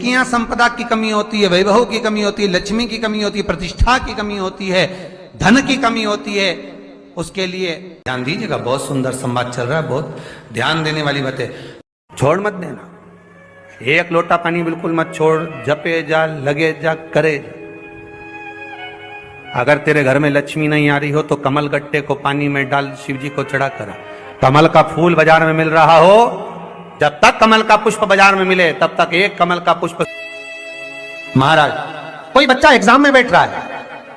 जिनकी यहाँ संपदा की कमी होती है, वैभव की कमी होती है, लक्ष्मी की कमी होती है, प्रतिष्ठा की कमी होती है, धन की कमी होती है, उसके लिए ध्यान दीजिएगा। बहुत सुंदर संवाद चल रहा है, बहुत ध्यान देने वाली बातें। छोड़ मत देना, एक लोटा पानी बिल्कुल मत छोड़, जपे जा, लगे जा, करे जा। अगर तेरे घर में लक्ष्मी नहीं आ रही हो तो कमल गट्टे को पानी में डाल, शिव जी को चढ़ा करा। कमल का फूल बाजार में मिल रहा हो, जब तक कमल का पुष्प बाजार में मिले तब तक एक कमल का पुष्प। महाराज, कोई बच्चा एग्जाम में बैठ रहा है,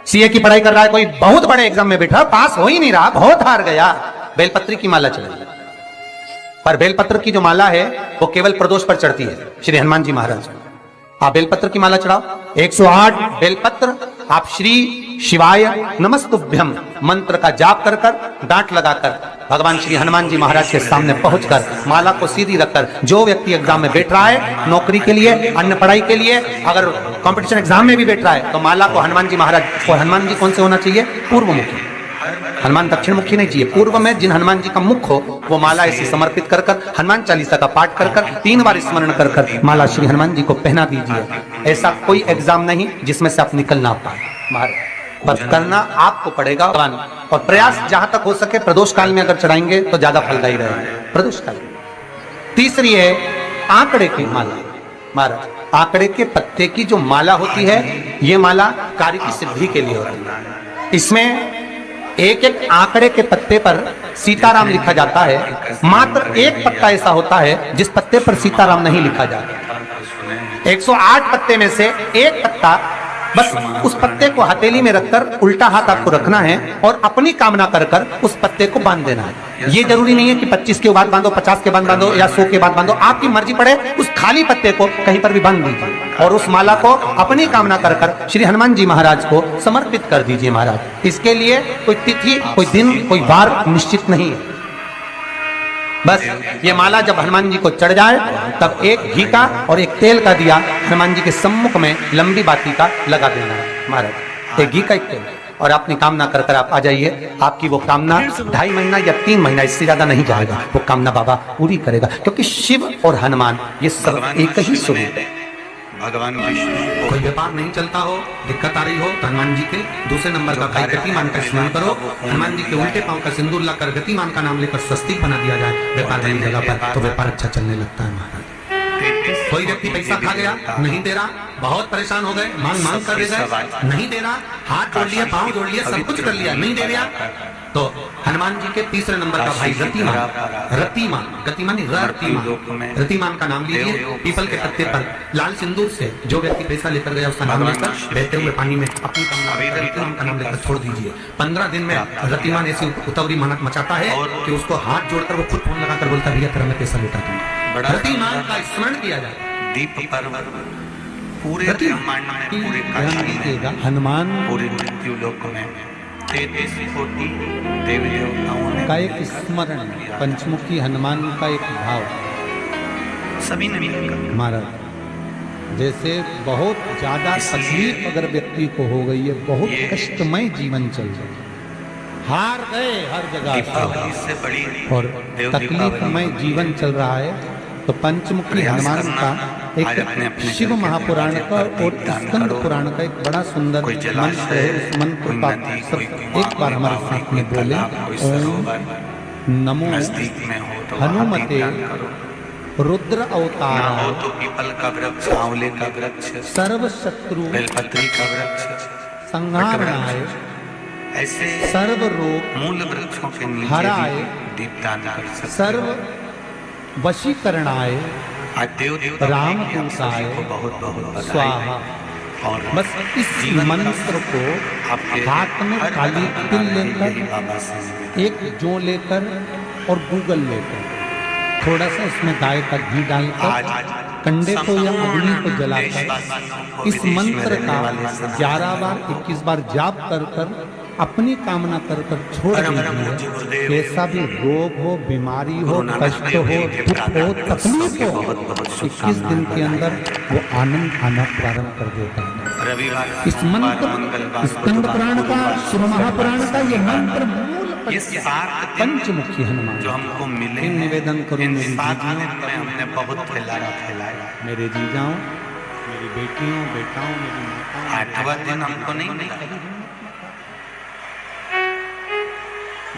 सीए की पढ़ाई कर रहा है, कोई बहुत बड़े एग्जाम में बैठा, पास हो ही नहीं रहा, बहुत हार गया, बेलपत्री की माला चढ़ाई। पर बेलपत्र की जो माला है वो केवल प्रदोष पर चढ़ती है, श्री हनुमान जी महाराज। आप बेलपत्र की माला चढ़ाओ, 108 बेलपत्र आप श्री शिवाय नमस्तुभ्यम मंत्र का जाप कर कर, डांट लगाकर भगवान श्री हनुमान जी महाराज के सामने पहुंचकर माला को सीधी रखकर, जो व्यक्ति एग्जाम में बैठ रहा है, नौकरी के लिए, अन्य पढ़ाई के लिए, अगर कंपटीशन एग्जाम में भी बैठ रहा है, तो माला को हनुमान जी महाराज, और हनुमान जी कौन से होना चाहिए? पूर्व मुखी। हनुमान दक्षिण मुखी नहीं चाहिए, पूर्व में जिन हनुमान जी का मुख हो वो माला ऐसी समर्पित कर कर, हनुमान चालीसा का पाठ कर कर, 3 बार स्मरण कर कर माला श्री हनुमान जी को पहना दीजिए। ऐसा कोई एग्जाम नहीं जिसमें से आप निकल ना पाए महाराज, पर करना आपको पड़ेगा। और प्रयास जहां तक हो सके प्रदोष काल में अगर चढ़ाएंगे तो ज्यादा फलदायी रहेगा, प्रदोष काल में। तीसरी है आंकड़े की माला। महाराज, आंकड़े के पत्ते की जो माला होती है, ये माला कार्य की सिद्धि के लिए होती है। इसमें एक एक आंकड़े के पत्ते पर सीताराम लिखा जाता है, मात्र एक पत्ता ऐसा होता है जिस पत्ते पर सीताराम नहीं लिखा जाता। 108 पत्ते में से एक पत्ता, बस उस पत्ते को हथेली में रखकर उल्टा हाथ आपको रखना है और अपनी कामना कर कर उस पत्ते को बांध देना है। ये जरूरी नहीं है कि 25 के बाद बांधो, 50 के बाद बांधो या 100 के बाद बांधो, आपकी मर्जी पड़े, उस खाली पत्ते को कहीं पर भी बांध दीजिए और उस माला को अपनी कामना कर कर श्री हनुमान जी महाराज को समर्पित कर दीजिए। महाराज, इसके लिए कोई तिथि, कोई दिन, कोई वार निश्चित नहीं है। बस ये माला जब हनुमान जी को चढ़ जाए तब एक घी का और एक तेल का दिया हनुमान जी के सम्मुख में लंबी बाती का लगा देना है। महाराज, एक घी का, एक तेल, और अपनी कामना कर कर आप आ जाइए। आपकी वो कामना 2.5 महीना या 3 महीना, इससे ज्यादा नहीं जाएगा, वो कामना बाबा पूरी करेगा। क्योंकि शिव और हनुमान ये सब एक ही स्वरूप है। भगवान विष्णु, कोई व्यापार नहीं चलता हो, दिक्कत आ रही हो, तो हनुमान जी के दूसरे नंबर का भाई गतिमान का स्मरण करो। हनुमान जी के उल्टे पांव का सिंदूर लाकर गतिमान का नाम लेकर स्वस्तिक बना दिया जाए व्यापार वाली जगह पर, तो व्यापार अच्छा चलने लगता है। महाराज, कोई व्यक्ति पैसा खा गया, नहीं दे रहा, बहुत परेशान हो गए, मांग कर दे गए, नहीं दे रहा, हाथ जोड़ लिया, पांव जोड़ लिया, सब कुछ कर लिया, नहीं दे रहा, तो हनुमान जी के तीसरे नंबर का भाई रतिमान, रतिमान, गतिमान, रतिमान का नाम लीजिए। पीपल के पत्ते पर लाल सिंदूर से जो व्यक्ति पैसा लेकर गया उसका नाम लेकर बहते हुए पानी में अपनी रतिमान का नाम लेकर छोड़ दीजिए। 15 दिन में रतिमान ऐसी उतावली मेहनत मचाता है कि उसको हाथ जोड़कर वो खुद फोन लगाकर बोलता है, भैया तेरा मैं पैसा लौटा दूंगा। रतिमान का स्मरण किया जाए। दीप पर्व पूरे ब्रह्मांड में, पूरे काशी में, हनुमान पूरे मृत्युलोक में 33 कोटि देवी देवताओं का एक स्मरण, पंचमुखी हनुमान का एक भाव सभी ने मिलकर। महाराज, जैसे बहुत ज्यादा तकलीफ अगर व्यक्ति को हो गई है, बहुत कष्टमय जीवन चल रहा है, हार गए हर जगह से बड़ी और तकलीफमय जीवन चल रहा है, तो पंचमुखी हनुमान का एक शिव महापुराण का और स्कंद पुराण का एक बड़ा सुंदर मंत्र है। उस मंत्र का सब एक बार हमारे साथ में बोले, ओम नमो हनुमते रुद्र अवतार, पीपल का वृक्ष, आंवले का वृक्ष, सर्व शत्रु बेलपत्री का वृक्ष, संहारणाय, ऐसे सर्व रोग मूल वृक्षों के नीचे हराए, दीपदान कर सकते, सर्व वशीकरणाय, राम दूताय बहुत बहुत स्वाहा। और बस इस मंत्र को हाथ में काली तिल लेकर, एक जौ लेकर और गूगल लेकर, थोड़ा सा उसमें गाय का घी डालकर कंडे को या अग्नि को जलाकर इस मंत्र का 11 बार 21 बार जाप कर कर अपनी कामना कर कर छोड़ दीजिए। कैसा भी रोग हो, बीमारी हो, कष्ट हो, दुख हो, तकलीफ हो, 21 दिन के अंदर वो आनंद आना प्रारंभ कर देता है। इस मंत्र, स्कंद पुराण का, शिव महापुराण का ये मंत्र मूल पंचमुखी हनुमान जो हमको मिले, निवेदन करूं मेरी जीजाओं, हमने बहुत फैलाया, मेरे जीजाओं, मेरी बेटियों बेटाओं मेरी माताओं 8वां दिन हमको नहीं मिला।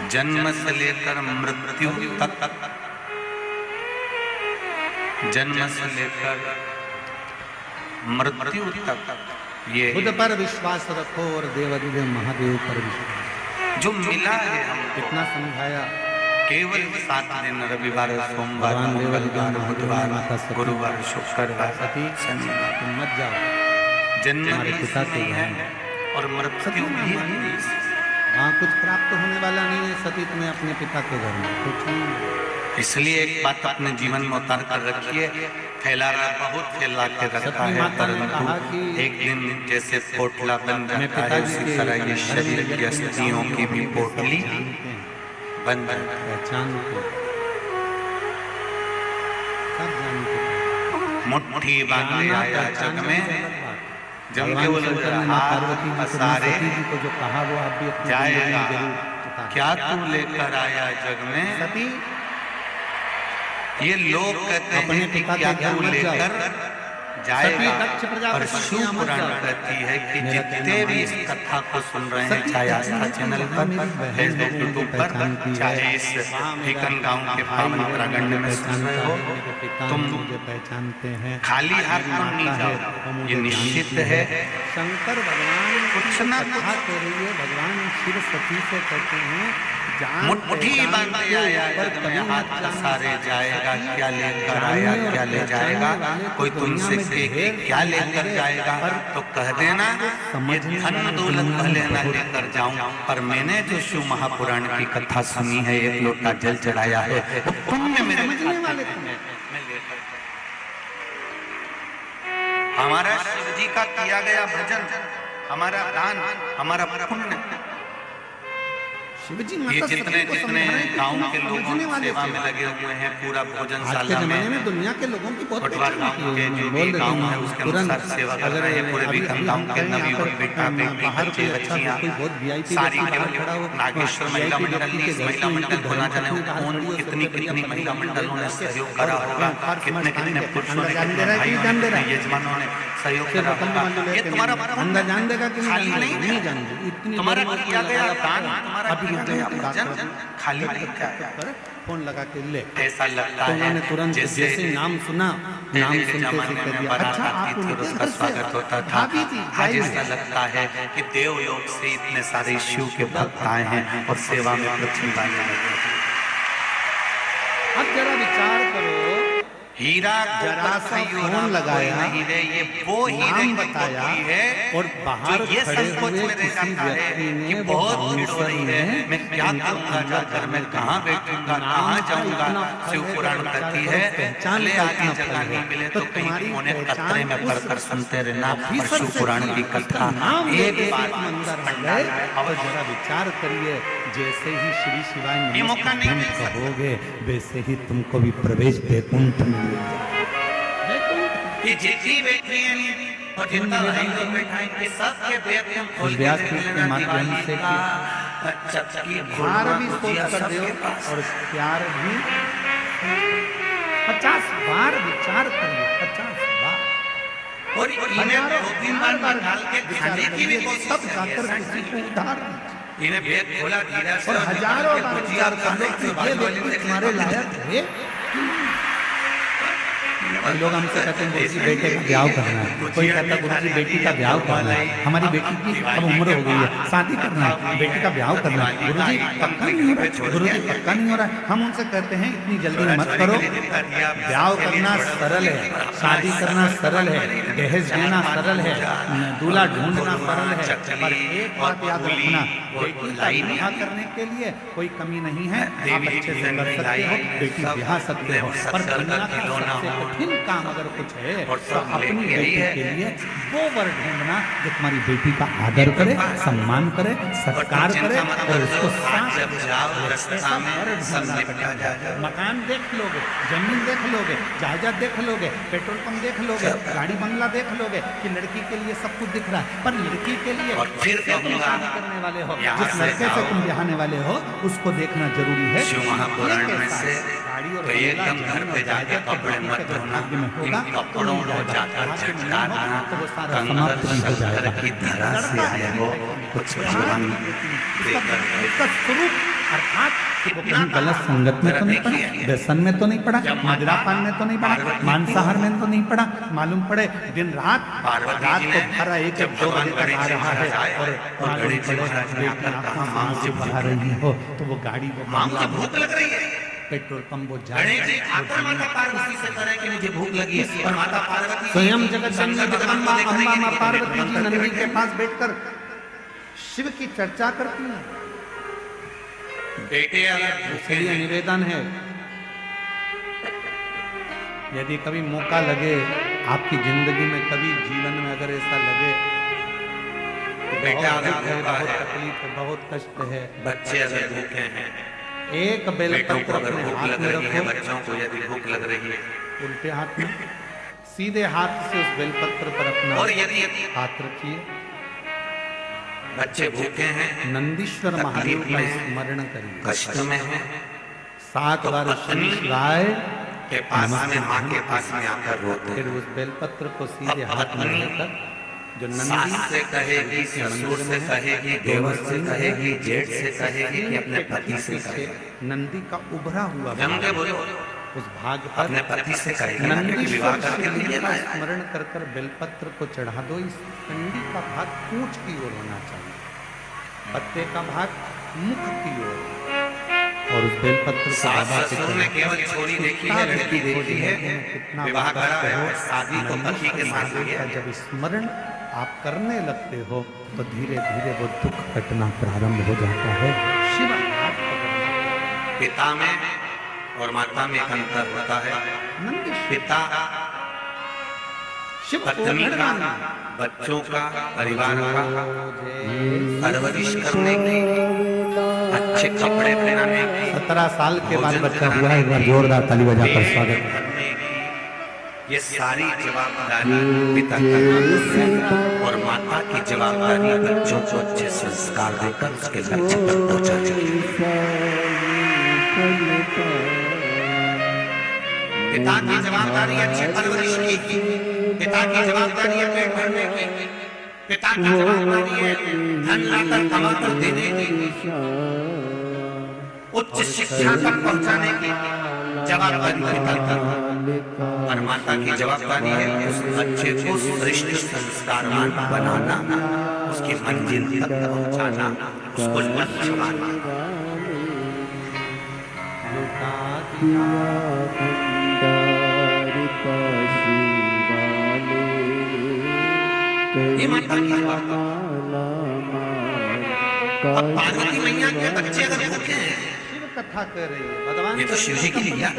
जन्म से लेकर मृत्यु तक, जन्म से लेकर मृत्यु तक ये खुद पर विश्वास रखो और देवाधिदेव महादेव पर विश्वास जो मिला है हमको। कितना समझाया, केवल 7 दिन रविवार सोमवार मंगलवार बुधवार गुरुवार शुक्रवार शनिवार। तुम मत जाओ, जन्म हमारे भी पिता के नहीं है घर में और मृत्यु भी नहीं। वहाँ कुछ प्राप्त होने वाला नहीं है सतीत में अपने पिता के घर में कुछ नहीं। इसलिए एक बात अपने जीवन में उतार कर रखिए, फैला रहा बहुत फैला के रखा है, परंतु एक दिन जैसे पोटला बन जाता है उसी तरह ये शरीर की अस्थियों की भी पोटली बन जाती है। पहचान सब जानते, मुट्ठी बांधे आया जग में, जम के बोले पार्वती सारे जी को जो कहा वो आप भी अपनी जाएगा, जरूर क्या तू लेकर आया जग में। सती ये लोग कहते अपने हैं कि पिता क्या के घर तू मत जाओ। लेकर सती जाएगा, दक्ष प्रजापति और यहाँ शिव मत पुराण जाओ। कहती है कि मेरा जितने कहना भी इस मानिए। कथा को सुन रहे हैं, सती चाहे दक्ष आस्था चैनल प्रजापति पर, मेरी बहन फेसबुक लोगों यूट्यूब को पर, पहचानती है। चाहे इस भीकन गांव के पावन प्रांगण में सुन रहे हो, तुम मुझे पहचानते हैं, खाली हाथ तुम नहीं जाओ, ये निश्चित है। शंकर भगवान कुछ ना कुछ कह रही है, भगवान शिव सती से कहते हैं मुट्ठी बांधे आया जग में, हाथ पसारे जाएगा, क्या लेकर आया क्या ले जाएगा। कोई तुमसे कहे कि क्या लेकर जाएगा तो कह देना ये धन दौलत भले न लेकर जाऊं, पर मैंने जो शिव महापुराण की कथा सुनी है, एक लोटा जल चढ़ाया है, वो पुण्य मेरे वाले हमारा शिव जी का किया गया भजन, हमारा दान, हमारा पुण्य। शिव जी ये जितने जितने गांव के लोगों सेवा में लगे हुए हैं, पूरा भोजनशाला में दुनिया के लोगों की बहुत पटवार गांव के जो भी गांव है उसके अनुसार सेवा कर रहे हैं। पूरे बीकन गांव के नवयुवक बेटा बेटी बच्चे बच्चियां सारी नागेश्वर महिला मंडल ने, इस महिला मंडल को ना जाने कौन कितनी कितनी महिला मंडलों ने सहयोग करा होगा, कितने कितने पुरुषों ने, कितने भाइयों ने, यजमानों ने सहयोग करा होगा। ये तुम्हारा अंदर जान देगा कि खाली नहीं जान इतनी तुम्हारा किया गया दान, तुम्हारा किया गया भजन खाली नहीं जाएगा। फोन लगा के ले, ऐसा लगता तो है उन्होंने तुरंत जैसे नाम सुना, नाम पहले के सुनते जमाने से में कह दिया बारात अच्छा आप आती थी और उनके उसका घर से स्वागत होता था। भाभी जी आज जाइए। ऐसा लगता है कि देवलोक से इतने सारे शिव के भक्त आए हैं और सेवा में पृथ्वी वाले लगे हैं। अब जरा विचार करो, हीरा जरा सा फोन लगाया, नहीं है, ये वो हीरे नाम की बताया कोठी है और बाहर जो ये खड़े संकोच हुए में रह किसी जाता है व्यक्ति ने कि वो बहुत भीड़ हो बाउंसर रही ने है, मैं क्या करूंगा जाकर, मैं कहाँ बैठूंगा, कहाँ जाऊंगा। शिव पुराण कहती है चले आगे जगह नहीं मिले तो कहीं कोने कतरे में पढ़कर सुनते रहना। और शिव पुराण की कथा एक बार अंदर आ गए और जरा विचार करिए, जैसे ही श्री शिवाय ये मौका नहीं मिल सकता। कहोगे वैसे ही तुमको भी प्रवेश वैकुंठ में मिलेगा। ये जितनी बैठी हैं और जितना भाई लोग बैठा है, ये सबके वेद में खोल के व्यास देख के लेना। माध्यम दिवाली से का चक्की प्यार भी सोच कर दो और प्यार भी 50 बार विचार करिए, 50 बार और इन्हें 2-3 बार निकाल के खाने की भी कोशिश सब करिए। जाकर किसी को उधार दीजिए इन्हें वेद खोला धीरे से और हजारों बार विचार कर लो कि ये बाजू वाली व्यक्ति देखने तुम्हारे लायक है। कोई लोग हमसे कहते हैं गुरुजी बेटे का ब्याह करना है, कोई कहता है गुरुजी बेटी का ब्याह करना है, हमारी बेटी की अब उम्र हो गई है, शादी करना है, बेटी का ब्याह करना है, गुरुजी पक्का नहीं हो रहा है, गुरुजी पक्का नहीं हो रहा है। हम उनसे कहते हैं इतनी जल्दी मत करो, ब्याह करना सरल है, शादी करना सरल है, दहेज देना सरल है, दूल्हा ढूंढना सरल है, पर एक बात याद रखना, बेटी का ब्याह करने के लिए कोई कमी नहीं है, आप अच्छे से कर सकते हो, बेटी ब्याह सकते हो, पर दुनिया का सबसे कठिन काम अगर कुछ है तो अपनी बेटी के लिए वो वर ढूंढना जो तुम्हारी बेटी का आदर करे, सम्मान करे, सत्कार करे और उसको मकान देख लोगे, जमीन देख लोगे, जायदाद देख लोगे, पेट्रोल पंप देख लोगे, गाड़ी बंगला देख लोगे कि लड़की के लिए सब कुछ दिख रहा है, पर लड़की के लिए और फिर जिससे तुम कहूंगा, शादी करने वाले हो, यहाँ जिस से लड़के से जाओ। तुम ब्याहने वाले हो, उसको देखना जरूरी है। शिव महापुराण ये में कैसा से है? गाड़ी और तो बंगला, एकदम घर जमीन पे और जाके जायदाद कपड़े के मत भाग्य धोना, में इन होगा, कपड़ों तो को जाकर भाग्य में झटका नहीं होगा, देना। तो वो सारा कंकर समाप्त नहीं हो शंकर जाएगा। की धरा से आए हो, कुछ जीवन देकर इसका स्वरूप अर्थात कि वो कहीं गलत संगत में तो नहीं पड़ा, व्यसन में तो नहीं पड़ा, मदिरापान में तो नहीं पड़ा, मांसाहार में तो नहीं पड़ा, मालूम पड़े दिन रात रात को 12-1-2 बजे तक आ रहा है और मालूम पड़े बेटी आंखों से आंसू बहा रही हो, तो वो गाड़ी वो मां बंगला को भूख लग रही है। पेट्रोल पंप वो गणेश जी आकर माता पार्वती से कह रहे हैं कि मुझे भूख लगी है, और माता पार्वती जी स्वयं जगत जननी शंकर जगदम्बा भगवान को देख रही अम्बा है मां कि पार्वती जी निरंतर नंदी देख के रही पास बैठकर शिव की चर्चा करती हैं। है। बेटे अगर भूखे इसलिए हैं, निवेदन है, यदि कभी मौका लगे आपकी जिंदगी में, कभी जीवन में अगर ऐसा लगे कि बेटा बहुत अगर दुख है, भूखा बहुत है, तकलीफ है, बहुत कष्ट है, बच्चे अगर भूखे हैं, एक बेटों बेलपत्र को अगर अपने भूख हाथ लग में रही है, रखो, बच्चों को यदि भूख लग रही है, उल्टे हाथ में, सीधे हाथ से उस बेलपत्र पर अपना और यदि हाथ रखिए, बच्चे भूखे हैं, नंदीश्वर महादेव का स्मरण करिए, कष्ट में है, 7 बार पत्नी शीश गाय, के पास में माँ के पास में आकर रोते फिर हैं। उस बेलपत्र को सीधे हाथ में लेकर जो सास नंदी से कहेगी, ससुर से कहेगी, देवर से कहेगी, जेठ से कहेगी कि अपने पति से कहेगी। नंदी का उभरा हुआ जम के भाग, बोलो, उस भाग अपने पर पति से कहेगी ना कि नंदीश्वर विवाह करके शिवलिंग लिए का ना। स्मरण कर कर बेलपत्र को चढ़ा दो। इस कंडी का भाग पूंछ की ओर होना चाहिए, पत्ते का भाग मुख की ओर, और उस बेलपत्र को सास बाबा के ससुर ने चढ़ा केवल छोरी देखी है, लड़की देखी है, विवाह करा है, शादी तो पति के साथ महादेव का है। जब स्मरण आप करने लगते हो तो धीरे धीरे वो दुख कटना प्रारंभ हो जाता है। शिव हाथ पकड़ना, पिता में और माता में एक अंतर होता है। नंदीश्वर पिता शिव को पत्नी का, घड़वाना, बच्चों का, परिवार का जय परवरिश करने की, अच्छे कपड़े पहनाने की, 17 साल के बाद भोजन बच्चा हुआ, कराने एक बार की, जोरदार ताली बजाकर पेट स्वागत। भरने की, ये सारी जवाबदारी पिता का और माता की जवाबदारी बच्चों को अच्छे संस्कार देकर उसके लक्ष्य पर पहुंचाना। पिता की जवाबदारी अच्छी परवरिश की, पिता की जवाबदारी है पेट भरने की, पिता की जवाबदारी है धन लाकर कमाकर देने की, उच्च शिक्षा तक पहुंचाने की जवाबदारी पिता की, और माता की जवाबदारी है उस बच्चे को श्रेष्ठ संस्कारवान बनाना, उसकी मंजिल तक पहुंचाना, उसको लक्ष्य मानना। लुटा दिया ये माता की जवाबदारी। अब पार्वती मैया के बच्चे अगर भूखे हैं, शिव कथा कर रही है, भगवान ये तो शिव जी की लीला है।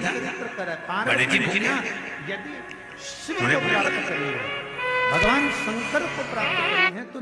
गणेश जी भूखे हैं। यदि शिव को प्राप्त करी है, भगवान शंकर को प्राप्त करी है, तो